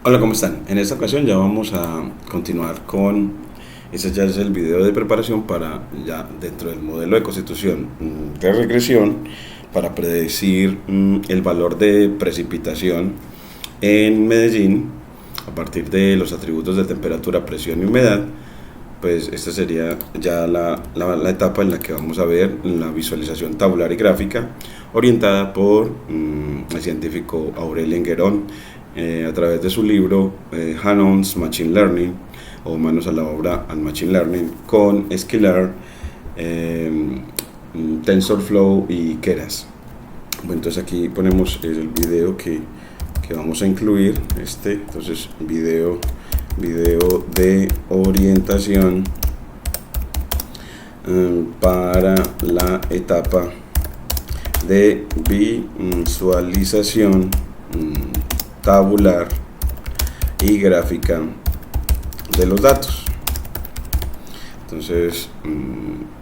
Hola, ¿cómo están? En esta ocasión ya vamos a continuar con, este ya es el video de preparación para ya dentro del modelo de constitución de regresión para predecir el valor de precipitación en Medellín a partir de los atributos de temperatura, presión y humedad. Pues esta sería ya la etapa en la que vamos a ver la visualización tabular y gráfica orientada por el científico Aurélien Guéron a través de su libro Hands-on Machine Learning o Manos a la obra al Machine Learning con Skillr, TensorFlow y Keras. Bueno, entonces aquí ponemos el video que vamos a incluir, entonces video de orientación para la etapa de visualización tabular y gráfica de los datos. Entonces,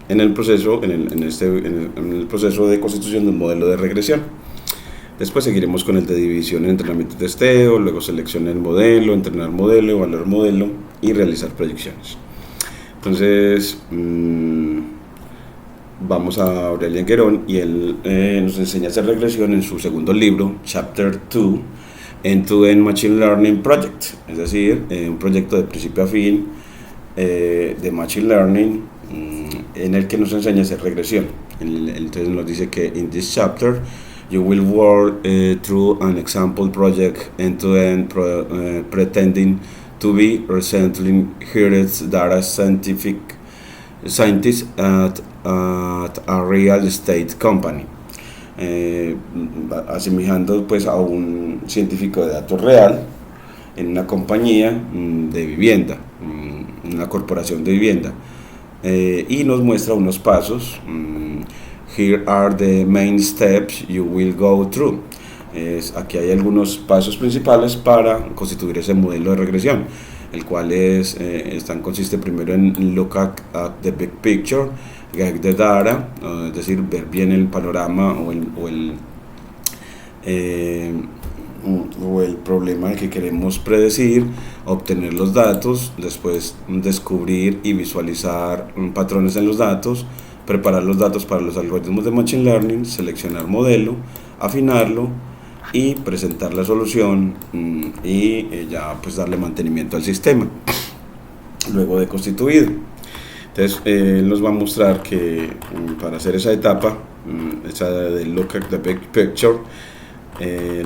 en el proceso de constitución de un modelo de regresión. Después seguiremos con el de división en entrenamiento y testeo, luego seleccionar el modelo, entrenar modelo, evaluar modelo y realizar proyecciones. Entonces, vamos a Aurélien Guéron y él nos enseña a hacer regresión en su segundo libro, Chapter 2, End-to-End Machine Learning Project, es decir, un proyecto de principio a fin de Machine Learning en el que nos enseña a hacer regresión. Entonces nos dice que in this chapter you will work through an example project end-to-end pretending to be recently hired data scientist at a real estate company, asemejando pues a un científico de datos real en una compañía de vivienda, una corporación de vivienda, y nos muestra unos pasos. Here are the main steps you will go through. Aquí hay algunos pasos principales para constituir ese modelo de regresión, el cual consiste primero en look at the big picture, get the data, es decir, ver bien el panorama o el problema que queremos predecir, obtener los datos, después descubrir y visualizar patrones en los datos, preparar los datos para los algoritmos de Machine Learning, seleccionar modelo, afinarlo y presentar la solución y ya pues darle mantenimiento al sistema luego de constituido. Entonces él nos va a mostrar que para hacer esa etapa, esa de Look at the Big Picture,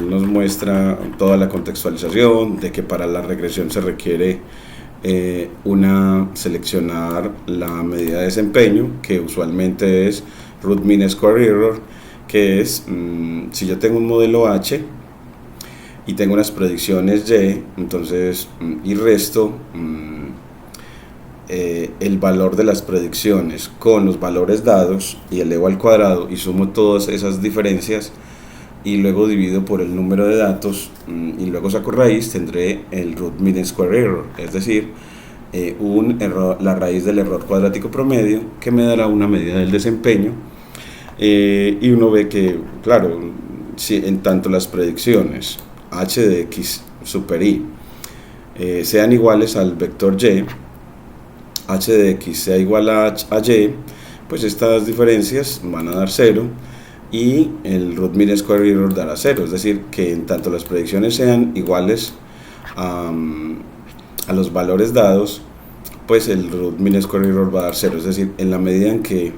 nos muestra toda la contextualización de que para la regresión se requiere seleccionar la medida de desempeño, que usualmente es Root Mean Square Error, que es si yo tengo un modelo H y tengo unas predicciones Y, entonces y resto el valor de las predicciones con los valores dados y elevo al cuadrado y sumo todas esas diferencias y luego divido por el número de datos y luego saco raíz, tendré el Root Mean Square Error, es decir, la raíz del error cuadrático promedio, que me dará una medida del desempeño. Y uno ve que, claro, si en tanto las predicciones h de x super y sean iguales al vector y, h de x sea igual a y, pues estas diferencias van a dar 0 y el Root Mean Square Error dará 0, es decir, que en tanto las predicciones sean iguales a los valores dados, pues el Root Mean Square Error va a dar 0, es decir, en la medida en que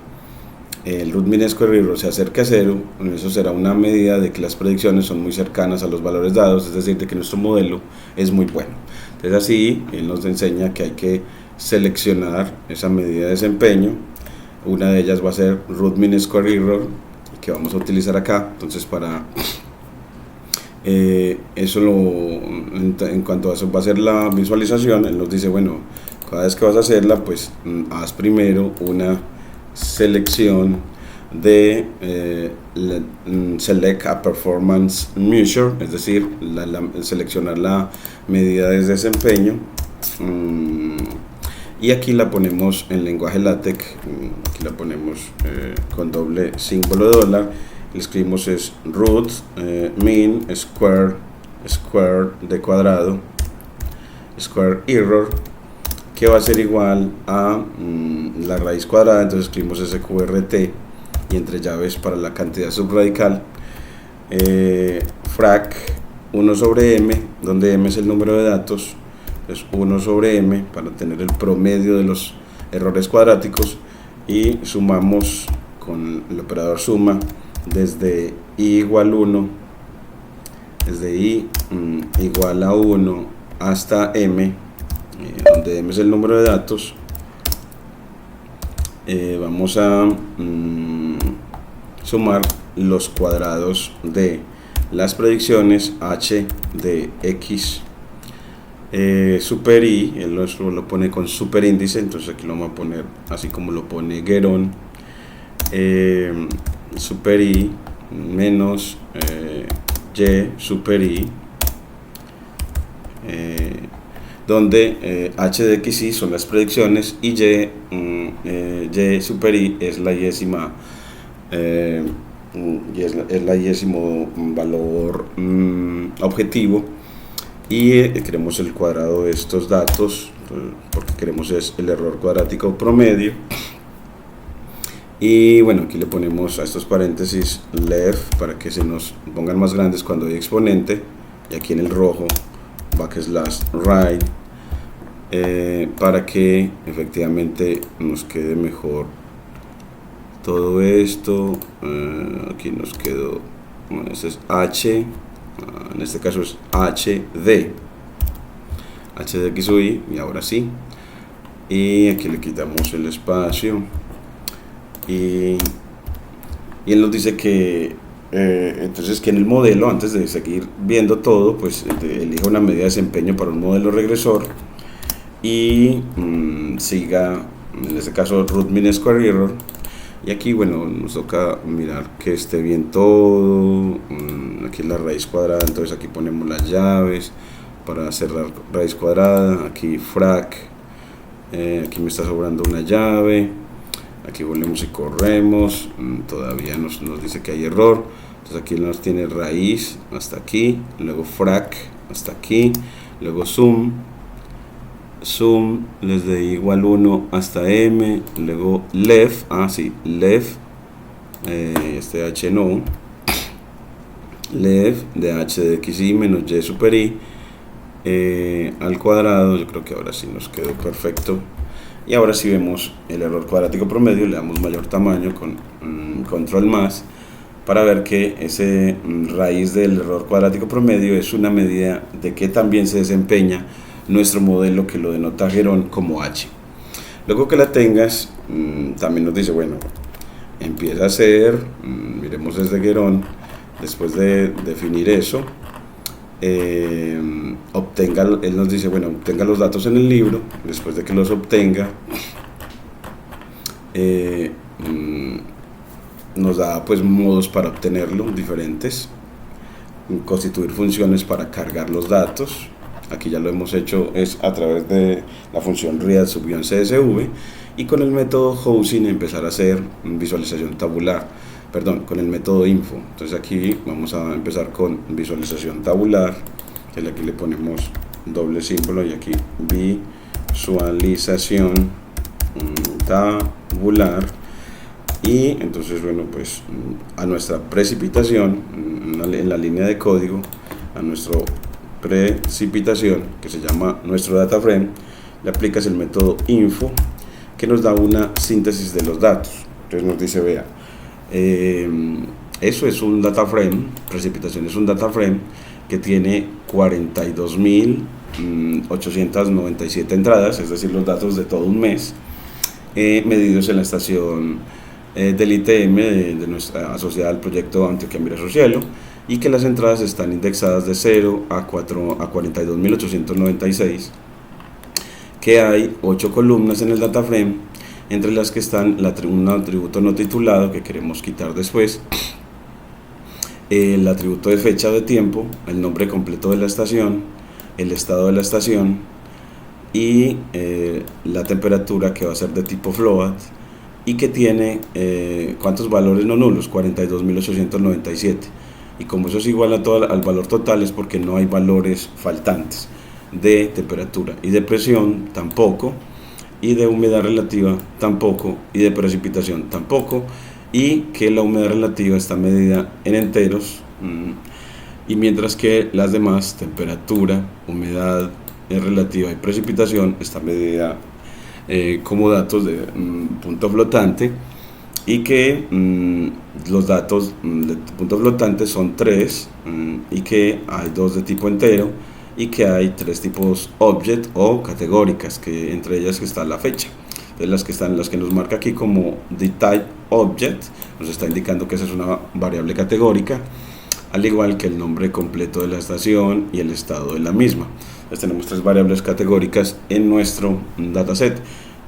el Root Mean Square Error se acerque a 0, eso será una medida de que las predicciones son muy cercanas a los valores dados, es decir, de que nuestro modelo es muy bueno. Entonces así, él nos enseña que hay que seleccionar esa medida de desempeño. Una de ellas va a ser Root Mean Square Error, que vamos a utilizar acá. Entonces para en cuanto a eso va a ser la visualización, él nos dice, bueno, cada vez que vas a hacerla, pues haz primero una selección de select a performance measure, es decir, seleccionar la medida de desempeño, y aquí la ponemos en lenguaje LaTeX, aquí la ponemos con doble símbolo de dólar, le escribimos es root mean square de cuadrado square error, que va a ser igual a la raíz cuadrada. Entonces escribimos sqrt y entre llaves para la cantidad subradical, frac 1 sobre m, donde m es el número de datos, es 1 sobre m para tener el promedio de los errores cuadráticos, y sumamos con el operador suma desde i igual 1, desde i igual a 1 hasta m, donde m es el número de datos. Vamos a sumar los cuadrados de las predicciones h de x super i. Él lo pone con superíndice, entonces aquí lo vamos a poner así como lo pone Guerón, super i menos y super i, donde h de x y son las predicciones y y super i es la yésima, y es la yésimo valor objetivo, y queremos el cuadrado de estos datos porque queremos es el error cuadrático promedio. Y bueno, aquí le ponemos a estos paréntesis left para que se nos pongan más grandes cuando hay exponente, y aquí en el rojo backslash right, para que efectivamente nos quede mejor todo esto. Aquí nos quedó, bueno, este es h, en este caso es h de x o y, y ahora sí, y aquí le quitamos el espacio, y él nos dice que entonces que en el modelo, antes de seguir viendo todo, pues elija una medida de desempeño para un modelo regresor y siga, en este caso, root mean square error. Y aquí, bueno, nos toca mirar que esté bien todo. Aquí la raíz cuadrada, entonces aquí ponemos las llaves para cerrar raíz cuadrada. Aquí frac, aquí me está sobrando una llave. Aquí volvemos y corremos, todavía nos dice que hay error. Entonces aquí nos tiene raíz hasta aquí, luego frac hasta aquí, luego sum desde igual 1 hasta m, luego left, left, este h no, left de h de x y menos y super i al cuadrado. Yo creo que ahora sí nos quedó perfecto. Y ahora si vemos el error cuadrático promedio, le damos mayor tamaño con control más para ver que ese raíz del error cuadrático promedio es una medida de que también se desempeña nuestro modelo, que lo denota Guerón como h. Luego que la tengas, también nos dice, bueno, empieza a hacer, miremos desde Guerón, después de definir eso, obtenga, él nos dice, bueno, obtenga los datos en el libro. Después de que los obtenga, nos da pues modos para obtenerlo diferentes, constituir funciones para cargar los datos. Aquí ya lo hemos hecho, es a través de la función read_csv, y con el método housing empezar a hacer visualización tabular, con el método info. Entonces aquí vamos a empezar con visualización tabular, que aquí le ponemos doble símbolo, y aquí visualización tabular. Y entonces, bueno, pues a nuestra precipitación, en la línea de código, a nuestra precipitación, que se llama nuestro data frame, le aplicas el método info, que nos da una síntesis de los datos. Entonces nos dice, vea, eso es un data frame, precipitación es un data frame que tiene 42.897 entradas, es decir, los datos de todo un mes, medidos en la estación del ITM de nuestra asociada al proyecto Antioquia Mira su Cielo, y que las entradas están indexadas de 0 a 42.896, que hay 8 columnas en el data frame, entre las que están un atributo no titulado que queremos quitar después, el atributo de fecha o de tiempo, el nombre completo de la estación, el estado de la estación, y la temperatura, que va a ser de tipo float, y que tiene ¿cuántos valores no nulos? 42.897. Y como eso es igual a al valor total, es porque no hay valores faltantes. de temperatura y de presión tampoco, y de humedad relativa tampoco, y de precipitación tampoco, y que la humedad relativa está medida en enteros, y mientras que las demás, temperatura, humedad relativa y precipitación, está medida como datos de punto flotante, y que los datos de punto flotante son 3, y que hay 2 de tipo entero, y que hay 3 tipos object o categóricas, que entre ellas está la fecha. Entonces las que nos marca aquí como the type object, nos está indicando que esa es una variable categórica, al igual que el nombre completo de la estación y el estado de la misma. Entonces tenemos 3 variables categóricas en nuestro dataset,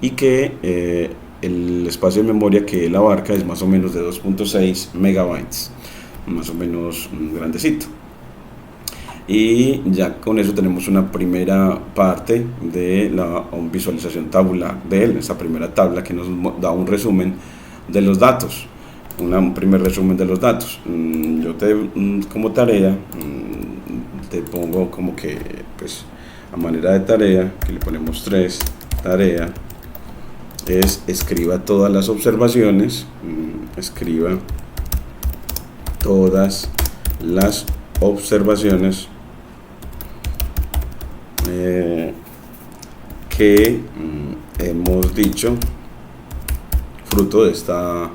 y que el espacio de memoria que él abarca es más o menos de 2.6 megabytes, más o menos grandecito. Y ya con eso tenemos una primera parte de la visualización tabular de él, esa primera tabla que nos da un resumen de los datos, un primer resumen de los datos. Yo como tarea te pongo como que, pues, a manera de tarea, que le ponemos 3, tarea es escriba todas las observaciones, escriba todas las observaciones que hemos dicho fruto de esta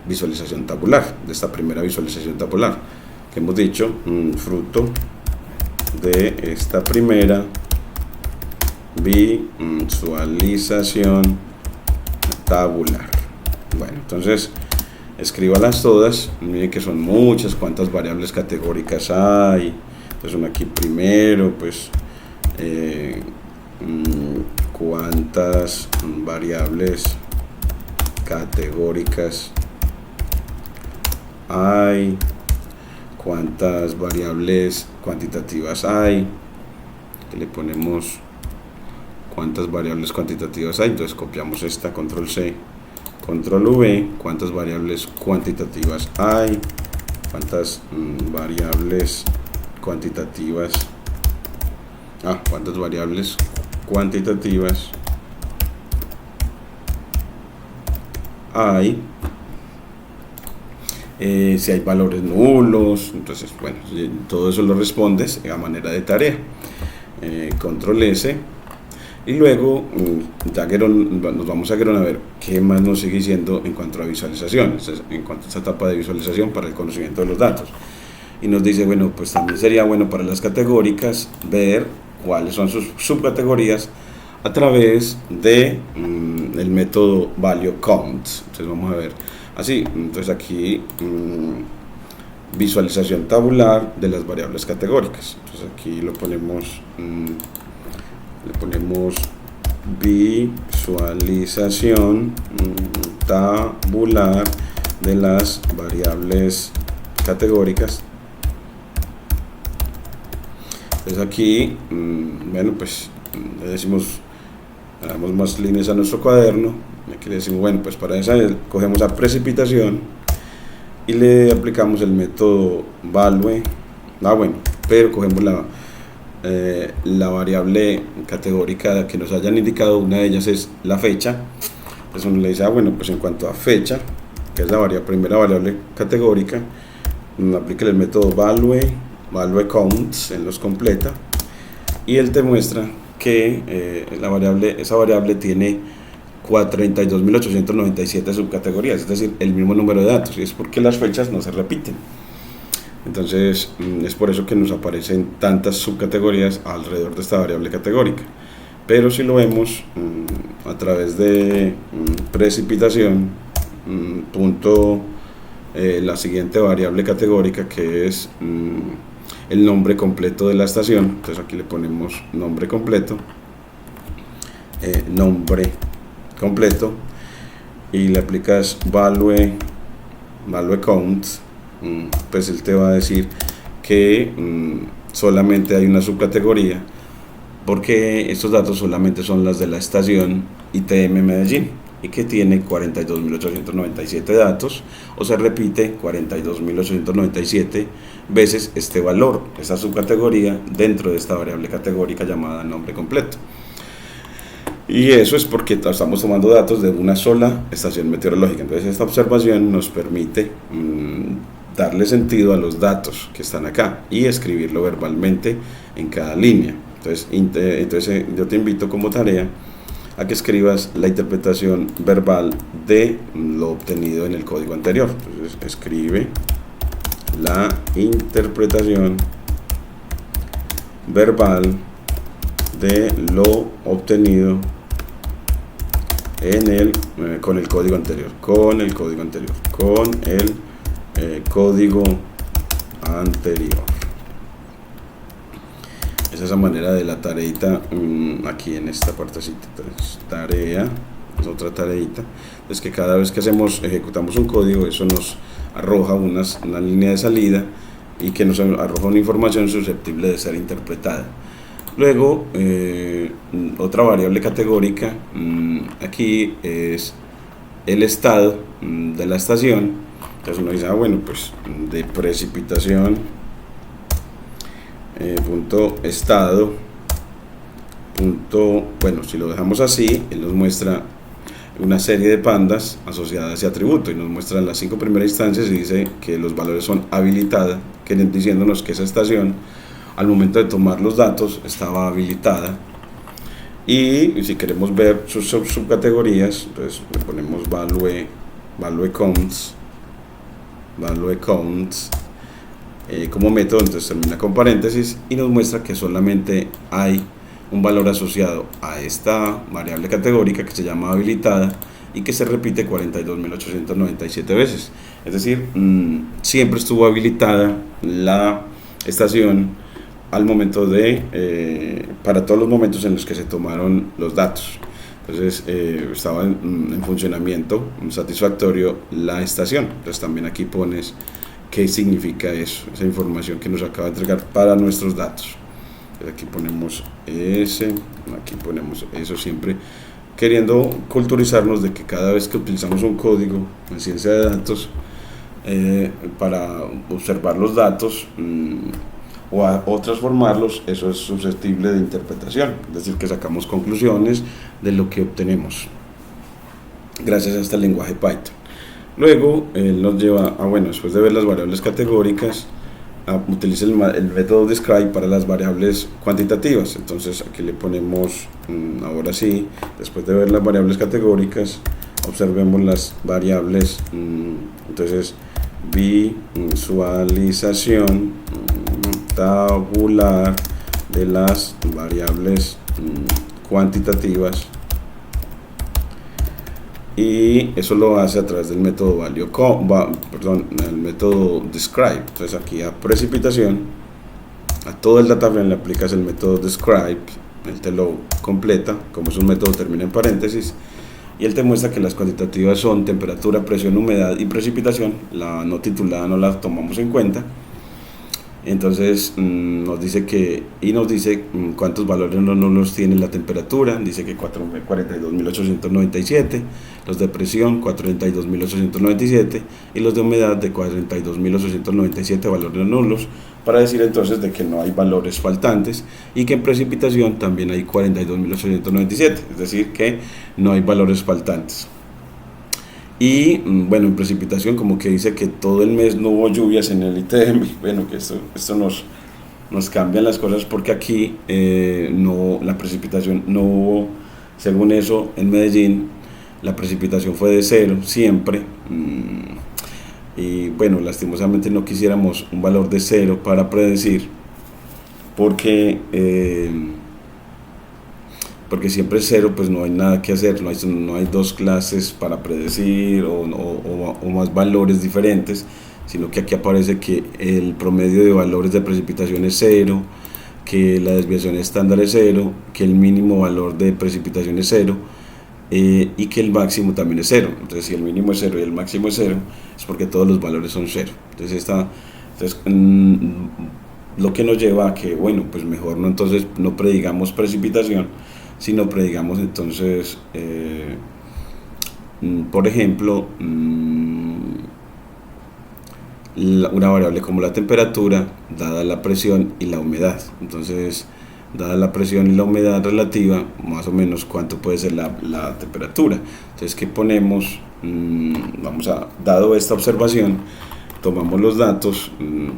visualización tabular, de esta primera visualización tabular, que hemos dicho fruto de esta primera visualización tabular. Bueno, entonces escríbalas todas. Miren que son muchas, cuántas variables categóricas hay. Entonces uno aquí primero, pues cuántas variables categóricas hay, cuántas variables cuantitativas hay, que le ponemos cuántas variables cuantitativas hay. Entonces copiamos esta, control C, control V, cuántas variables cuantitativas hay, cuántas variables cuantitativas, cuántas variables cuantitativas hay, si hay valores nulos. Entonces, bueno, todo eso lo respondes a manera de tarea. Control S, y luego nos vamos a Geron a ver qué más nos sigue diciendo en cuanto a visualizaciones, en cuanto a esta etapa de visualización para el conocimiento de los datos. Y nos dice, bueno, pues también sería bueno para las categóricas ver cuáles son sus subcategorías a través de el método value count. Entonces vamos a ver así. Entonces aquí visualización tabular de las variables categóricas. Entonces aquí le ponemos visualización tabular de las variables categóricas. Entonces aquí, bueno, pues le decimos, le damos más líneas a nuestro cuaderno. Aquí le decimos, bueno, pues para esa cogemos a precipitación y le aplicamos el método value. Bueno, pero cogemos la variable categórica que nos hayan indicado. Una de ellas es la fecha. Entonces uno le dice, bueno, pues en cuanto a fecha, que es la primera variable categórica, aplica el método value counts, él los completa, y él te muestra que esa variable tiene 32.897 subcategorías, es decir, el mismo número de datos, y es porque las fechas no se repiten. Entonces es por eso que nos aparecen tantas subcategorías alrededor de esta variable categórica. Pero si lo vemos a través de precipitación, la siguiente variable categórica, que es el nombre completo de la estación. Entonces aquí le ponemos nombre completo, y le aplicas value count. Pues él te va a decir que solamente hay una subcategoría, porque estos datos solamente son las de la estación ITM Medellín. y que tiene 42.897 datos, o se repite 42.897 veces este valor, esta subcategoría dentro de esta variable categórica llamada nombre completo. Y eso es porque estamos tomando datos de una sola estación meteorológica. Entonces esta observación nos permite darle sentido a los datos que están acá y escribirlo verbalmente en cada línea. Entonces yo te invito como tarea a que escribas la interpretación verbal de lo obtenido en el código anterior. Entonces escribe la interpretación verbal de lo obtenido con el código anterior, Es esa manera de la tareita aquí en esta partecita. Entonces, tarea, es otra tareita. Es que cada vez que ejecutamos un código, eso nos arroja una línea de salida y que nos arroja una información susceptible de ser interpretada. Luego, otra variable categórica, aquí es el estado de la estación. Entonces uno dice, bueno, pues de precipitación, punto estado, bueno, si lo dejamos así, él nos muestra una serie de pandas asociadas a ese atributo y nos muestra las 5 primeras instancias y dice que los valores son habilitadas, diciéndonos que esa estación al momento de tomar los datos estaba habilitada. Y si queremos ver sus subcategorías, entonces le ponemos value counts como método. Entonces termina con paréntesis y nos muestra que solamente hay un valor asociado a esta variable categórica que se llama habilitada y que se repite 42.897 veces. Es decir, siempre estuvo habilitada la estación al momento para todos los momentos en los que se tomaron los datos. Entonces estaba en funcionamiento satisfactorio la estación. Entonces también aquí pones qué significa eso, esa información que nos acaba de entregar para nuestros datos. Entonces aquí ponemos aquí ponemos eso, siempre queriendo culturizarnos de que cada vez que utilizamos un código en ciencia de datos para observar los datos o transformarlos, eso es susceptible de interpretación, es decir, que sacamos conclusiones de lo que obtenemos gracias a este lenguaje Python. Luego él nos lleva después de ver las variables categóricas, utiliza el método describe para las variables cuantitativas. Entonces aquí le ponemos, ahora sí, después de ver las variables categóricas, observemos las variables. Entonces visualización tabular de las variables cuantitativas, y eso lo hace a través del método el método describe. Entonces aquí a precipitación, a todo el data frame le aplicas el método describe, él te lo completa, como es un método termina en paréntesis, y él te muestra que las cuantitativas son temperatura, presión, humedad y precipitación. La no titulada no la tomamos en cuenta. Entonces nos dice cuántos valores no los tiene la temperatura. Dice que 42.897, los de presión 42.897 y los de humedad de 42.897 valores nulos, para decir entonces de que no hay valores faltantes y que en precipitación también hay 42.897, es decir que no hay valores faltantes. Y bueno, en precipitación como que dice que todo el mes no hubo lluvias en el ITM. Bueno, que esto nos cambian las cosas, porque aquí la precipitación no hubo, según eso en Medellín la precipitación fue de 0 siempre. Y bueno, lastimosamente no quisiéramos un valor de 0 para predecir, porque siempre es 0, pues no hay nada que hacer, no hay dos clases para predecir o más valores diferentes, sino que aquí aparece que el promedio de valores de precipitación es 0, que la desviación estándar es 0, que el mínimo valor de precipitación es 0, y que el máximo también es 0. Entonces si el mínimo es 0 y el máximo es 0, es porque todos los valores son 0. Entonces lo que nos lleva a que, bueno, pues mejor no predigamos precipitación, sino predigamos entonces Por ejemplo, una variable como la temperatura, dada la presión y la humedad. Entonces, dada la presión y la humedad relativa, más o menos cuánto puede ser la temperatura. Entonces, ¿qué ponemos? Dado esta observación, tomamos los datos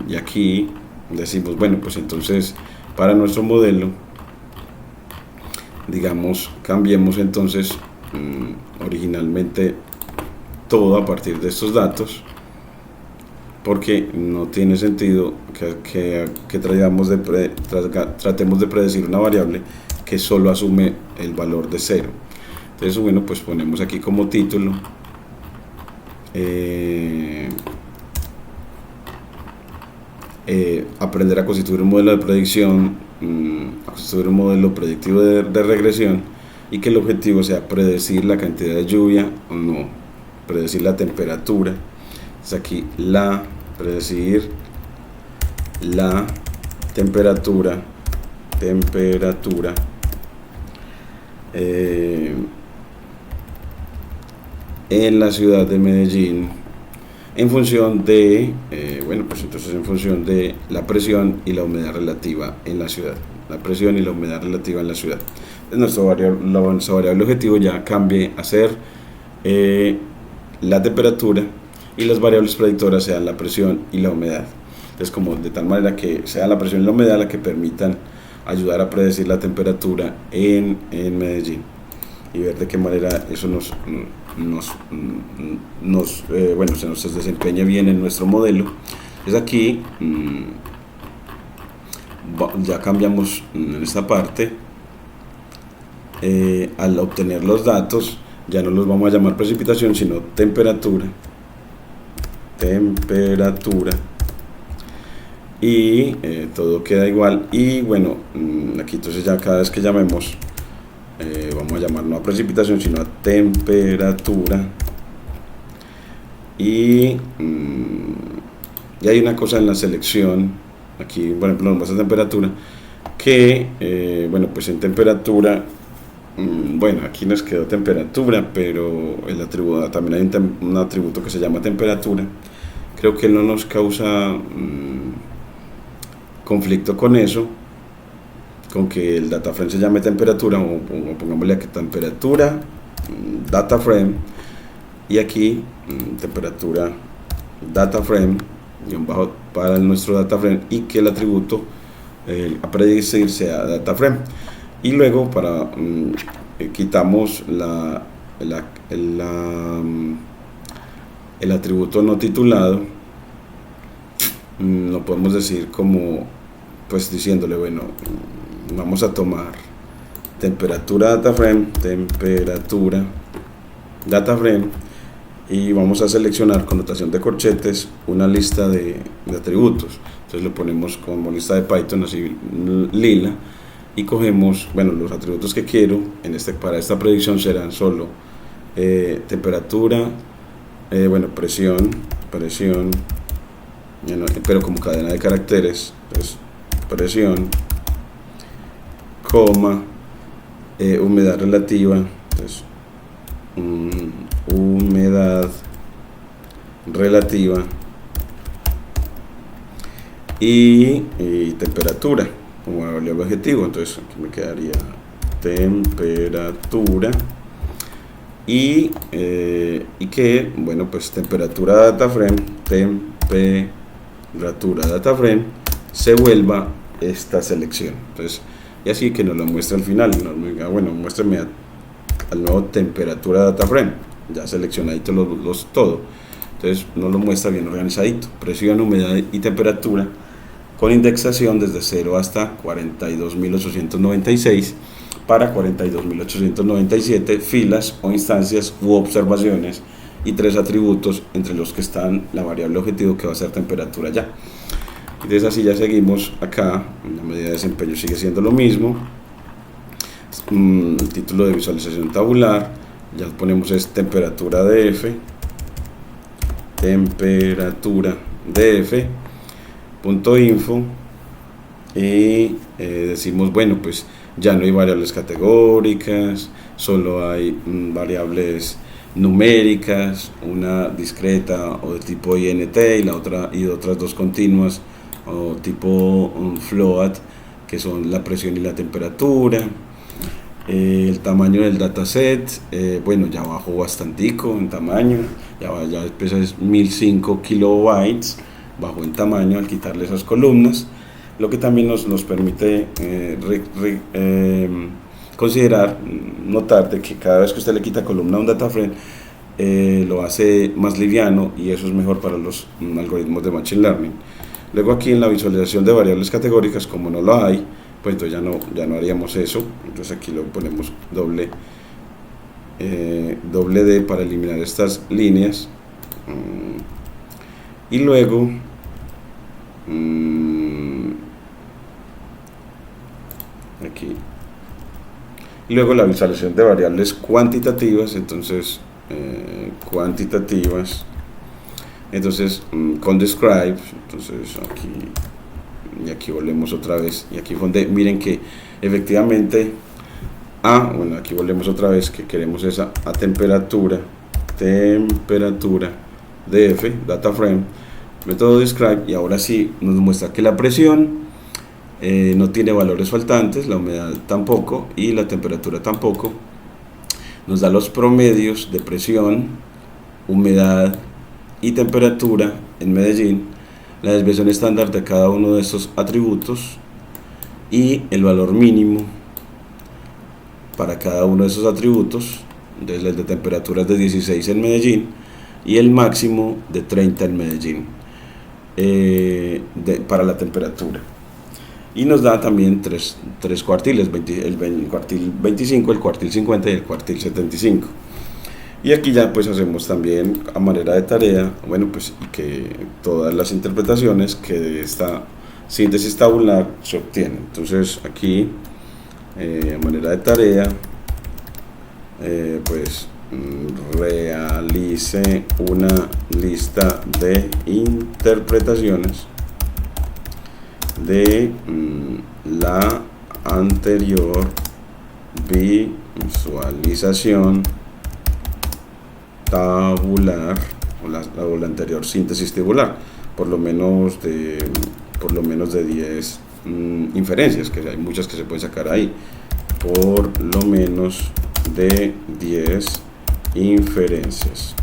y aquí decimos, bueno, pues entonces para nuestro modelo, digamos, cambiemos entonces originalmente todo a partir de estos datos, porque no tiene sentido que tratemos de predecir una variable que solo asume el valor de 0. Entonces, bueno, pues ponemos aquí como título aprender a constituir un modelo de predicción, a constituir un modelo predictivo de regresión, y que el objetivo sea predecir la cantidad de lluvia o no, predecir la temperatura. Entonces aquí predecir la temperatura en la ciudad de Medellín en función de, en función de la presión y la humedad relativa en la ciudad. La presión y la humedad relativa en la ciudad. Entonces nuestro variable objetivo ya cambie a ser la temperatura, y las variables predictoras sean la presión y la humedad. Entonces, como de tal manera que sea la presión y la humedad la que permitan ayudar a predecir la temperatura en Medellín, y ver de qué manera eso se nos desempeña bien en nuestro modelo. Entonces aquí ya cambiamos en esta parte. Al obtener los datos ya no los vamos a llamar precipitación, sino temperatura, y todo queda igual. Y bueno, aquí entonces ya cada vez que llamemos vamos a llamar no a precipitación sino a temperatura. Y hay una cosa en la selección aquí, por ejemplo, nos muestra temperatura que pues en temperatura, aquí nos quedó temperatura, pero el atributo, también hay un atributo que se llama temperatura. Creo que no nos causa conflicto con eso, con que el data frame se llame temperatura, o pongámosle aquí temperatura data frame, y aquí temperatura data frame bajo para nuestro data frame, y que el atributo a predecir sea data frame. Y luego quitamos el atributo no titulado. Lo podemos decir como, pues diciéndole, bueno, vamos a tomar temperatura data frame, y vamos a seleccionar con notación de corchetes una lista de atributos. Entonces lo ponemos como lista de Python así lila, y cogemos, los atributos que quiero para esta predicción serán solo temperatura, presión, pero como cadena de caracteres. Entonces, presión, coma, humedad relativa. Entonces, humedad relativa y temperatura como variable objetivo. Entonces aquí me quedaría temperatura y que, pues temperatura data frame, se vuelva esta selección. Entonces, y así que nos lo muestra al final, muéstrame al nuevo temperatura data frame, ya seleccionadito todo. Entonces nos lo muestra bien organizadito: presión, humedad y temperatura, con indexación desde 0 hasta 42.896 para 42.897 filas o instancias u observaciones, y 3 atributos entre los que están la variable objetivo, que va a ser temperatura ya. Entonces así ya seguimos acá. La medida de desempeño sigue siendo lo mismo. Título de visualización tabular, ya ponemos es temperatura df, punto info, y decimos, pues ya no hay variables categóricas, solo hay variables numéricas, una discreta o de tipo INT y la otra y otras dos continuas o tipo float, que son la presión y la temperatura. El tamaño del dataset, bueno, ya bajó bastantico en tamaño, ya pesa 1005 kilobytes, bajó en tamaño al quitarle esas columnas, lo que también nos permite considerar, notar de que cada vez que usted le quita columna a un data frame, lo hace más liviano, y eso es mejor para los algoritmos de Machine Learning. Luego aquí en la visualización de variables categóricas, como no lo hay, pues entonces ya no haríamos eso. Entonces aquí lo ponemos doble D para eliminar estas líneas. Y luego aquí, y luego la visualización de variables cuantitativas. Entonces cuantitativas, entonces con describe. Entonces aquí, y aquí volvemos otra vez, y aquí donde miren que efectivamente bueno, aquí volvemos otra vez, que queremos esa a temperatura df, data frame, método describe, y ahora sí nos muestra que la presión no tiene valores faltantes, la humedad tampoco y la temperatura tampoco. Nos da los promedios de presión, humedad y temperatura en Medellín, la desviación estándar de cada uno de estos atributos y el valor mínimo para cada uno de esos atributos. Entonces el de temperatura es de 16 en Medellín y el máximo de 30 en Medellín para la temperatura. Y nos da también tres cuartiles, el cuartil 25, el cuartil 50 y el cuartil 75. Y aquí ya pues hacemos también a manera de tarea, bueno, pues que todas las interpretaciones que de esta síntesis tabular se obtienen. Entonces aquí a manera de tarea, pues realice una lista de interpretaciones de la anterior visualización tabular o la anterior síntesis tabular, por lo menos de 10 inferencias, que hay muchas que se pueden sacar ahí, por lo menos de 10 inferencias.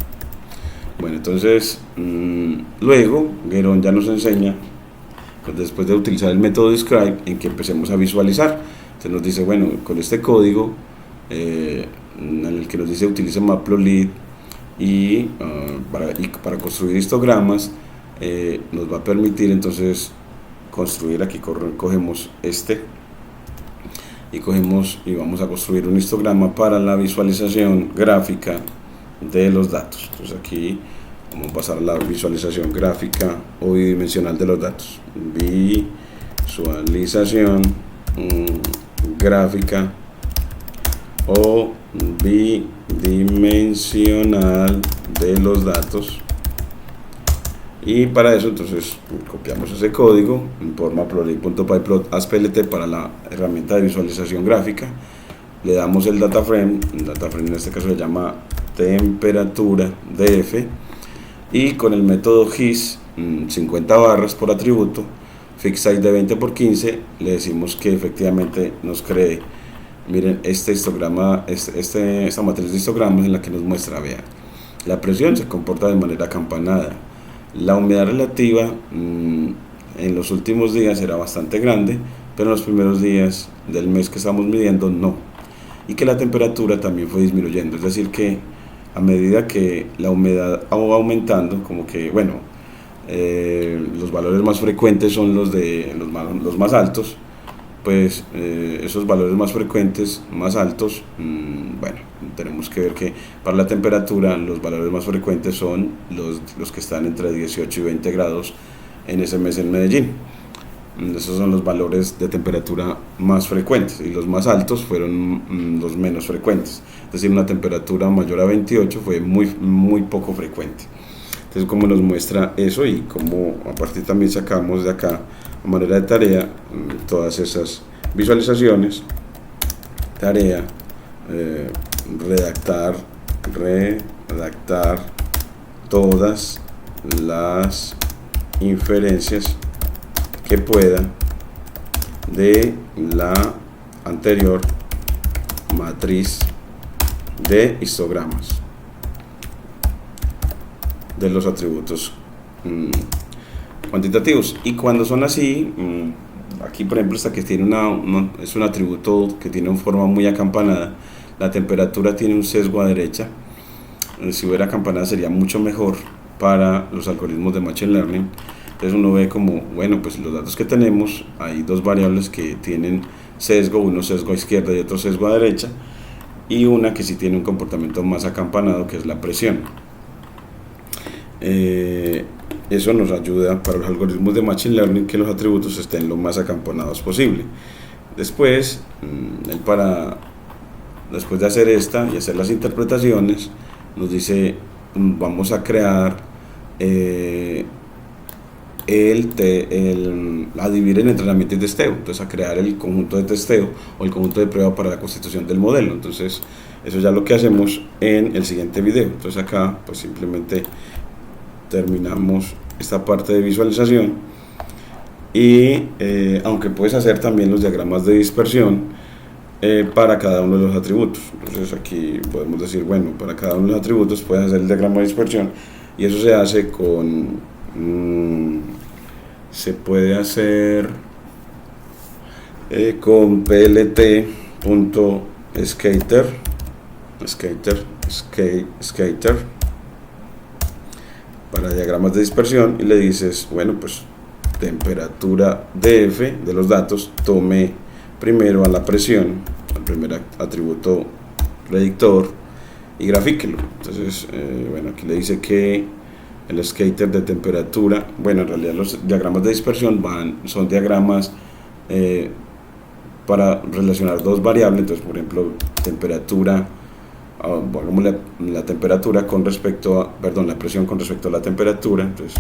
Bueno, entonces luego Guerón ya nos enseña, pues, después de utilizar el método describe, en que empecemos a visualizar. Entonces nos dice, bueno, con este código en el que nos dice utilice Matplotlib y para construir histogramas, nos va a permitir entonces construir, aquí cogemos y vamos a construir un histograma para la visualización gráfica de los datos. Entonces aquí vamos a pasar a la visualización gráfica o bidimensional de los datos. Visualización gráfica o bidimensional de los datos. Y para eso entonces copiamos ese código por matplotlib.pyplot para la herramienta de visualización gráfica. Le damos el data frame en este caso se llama temperatura df, y con el método his 50 barras por atributo, fixsize de 20 por 15, le decimos que efectivamente nos cree, miren, este histograma, esta matriz de histogramas en la que nos muestra, vean, la presión se comporta de manera acampanada, la humedad relativa en los últimos días era bastante grande, pero en los primeros días del mes que estamos midiendo no, y que la temperatura también fue disminuyendo, es decir que a medida que la humedad va aumentando, como que bueno, los valores más frecuentes son los más altos, pues esos valores más frecuentes, más altos, bueno, tenemos que ver que para la temperatura los valores más frecuentes son los que están entre 18 y 20 grados en ese mes en Medellín. Esos son los valores de temperatura más frecuentes, y los más altos fueron los menos frecuentes, es decir, una temperatura mayor a 28 fue muy poco frecuente. Entonces, como nos muestra eso, y como a partir también sacamos de acá a manera de tarea todas esas visualizaciones, tarea redactar redactar todas las inferencias que pueda de la anterior matriz de histogramas de los atributos cuantitativos. Y cuando son así, aquí por ejemplo esta que tiene es un atributo que tiene una forma muy acampanada, la temperatura tiene un sesgo a derecha. Si hubiera acampanada sería mucho mejor para los algoritmos de Machine Learning. Entonces uno ve como, bueno, pues los datos que tenemos, hay dos variables que tienen sesgo, uno sesgo a izquierda y otro sesgo a derecha, y una que sí tiene un comportamiento más acampanado, que es la presión. Eso nos ayuda para los algoritmos de Machine Learning que los atributos estén lo más acampanados posible. Después, después de hacer esta y hacer las interpretaciones, nos dice, vamos a crear a dividir el entrenamiento y testeo, entonces a crear el conjunto de testeo o el conjunto de prueba para la constitución del modelo. Entonces eso ya lo que hacemos en el siguiente video. Entonces acá pues simplemente terminamos esta parte de visualización y aunque puedes hacer también los diagramas de dispersión para cada uno de los atributos. Entonces aquí podemos decir, bueno, para cada uno de los atributos puedes hacer el diagrama de dispersión, y eso se hace con se puede hacer con plt.skater para diagramas de dispersión, y le dices, bueno, pues temperatura df de los datos, tome primero a la presión, al primer atributo predictor, y grafíquelo. Entonces bueno, aquí le dice que el skater de temperatura, bueno, en realidad los diagramas de dispersión son diagramas para relacionar dos variables. Entonces, por ejemplo, temperatura, pongamos la temperatura con respecto a, perdón, la presión con respecto a la temperatura. Entonces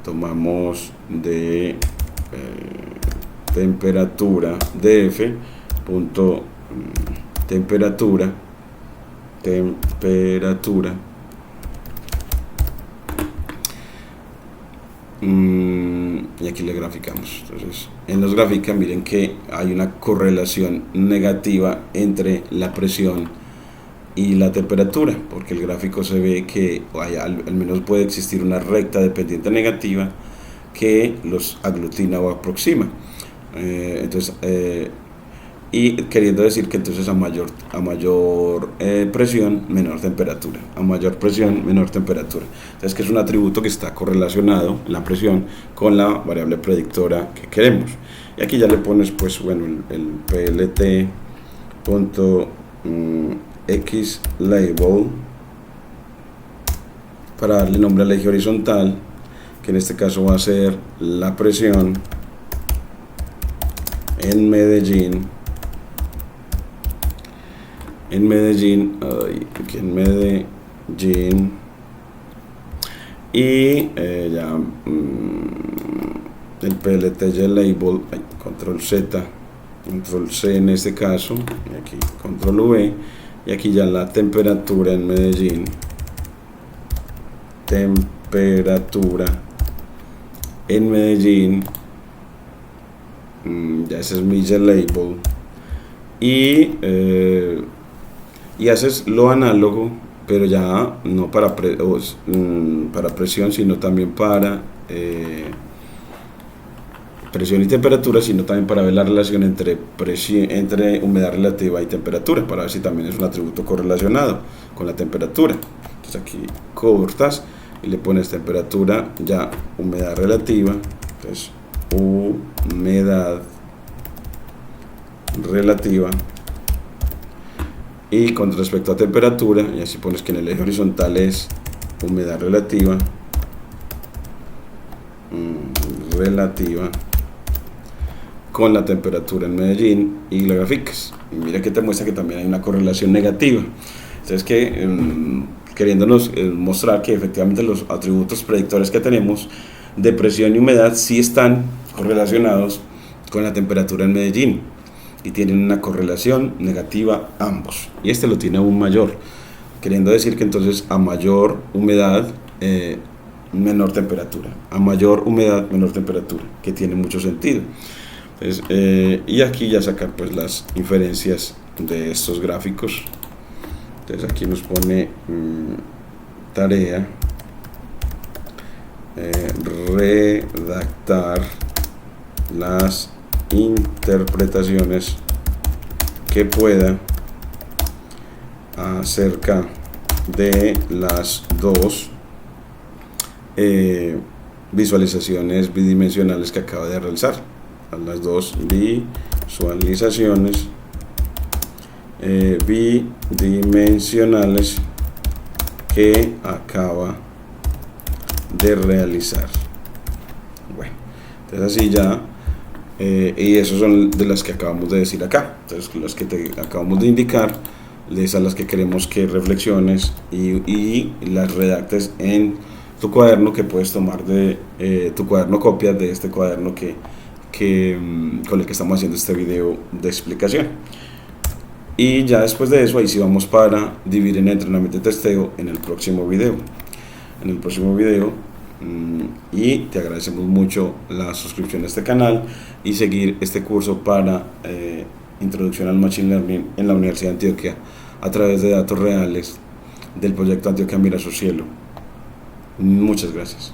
tomamos de temperatura df punto temperatura y aquí le graficamos. Entonces en los gráficas miren que hay una correlación negativa entre la presión y la temperatura, porque el gráfico se ve que al menos puede existir una recta dependiente negativa que los aglutina o aproxima. Y queriendo decir que entonces a mayor presión, menor temperatura, a mayor presión, menor temperatura. Entonces que es un atributo que está correlacionado, la presión, con la variable predictora que queremos. Y aquí ya le pones, pues bueno, el plt.xlabel para darle nombre al eje horizontal, que en este caso va a ser la presión en Medellín. En Medellín y ya el plt.label, control Z, control C en este caso, y aquí control V, y aquí ya la temperatura en Medellín, temperatura en Medellín, ya ese es mi label, y haces lo análogo, pero ya no para presión, sino también para presión y temperatura, sino también para ver la relación entre humedad relativa y temperatura, para ver si también es un atributo correlacionado con la temperatura. Entonces aquí cortas y le pones temperatura, ya humedad relativa, entonces humedad relativa, y con respecto a temperatura, y así pones que en el eje horizontal es humedad relativa con la temperatura en Medellín, y lo graficas, y mira que te muestra que también hay una correlación negativa. Entonces que queriéndonos mostrar que efectivamente los atributos predictores que tenemos de presión y humedad sí están correlacionados con la temperatura en Medellín, y tienen una correlación negativa ambos, y este lo tiene aún mayor, queriendo decir que entonces a mayor humedad, menor temperatura, a mayor humedad, menor temperatura, que tiene mucho sentido. Entonces, y aquí ya sacar pues las inferencias de estos gráficos. Entonces aquí nos pone tarea, redactar las interpretaciones que pueda acerca de las dos visualizaciones bidimensionales que acaba de realizar, las dos visualizaciones bidimensionales que acaba de realizar. Bueno, entonces así ya, y esos son de las que acabamos de decir acá. Entonces las que te acabamos de indicar, esas las que queremos que reflexiones y las redactes en tu cuaderno, que puedes tomar de tu cuaderno copias de este cuaderno con el que estamos haciendo este video de explicación. Y ya después de eso, ahí sí vamos para dividir en entrenamiento y testeo en el próximo video. Y te agradecemos mucho la suscripción a este canal y seguir este curso para introducción al Machine Learning en la Universidad de Antioquia a través de datos reales del proyecto Antioquia Mira su Cielo. Muchas gracias.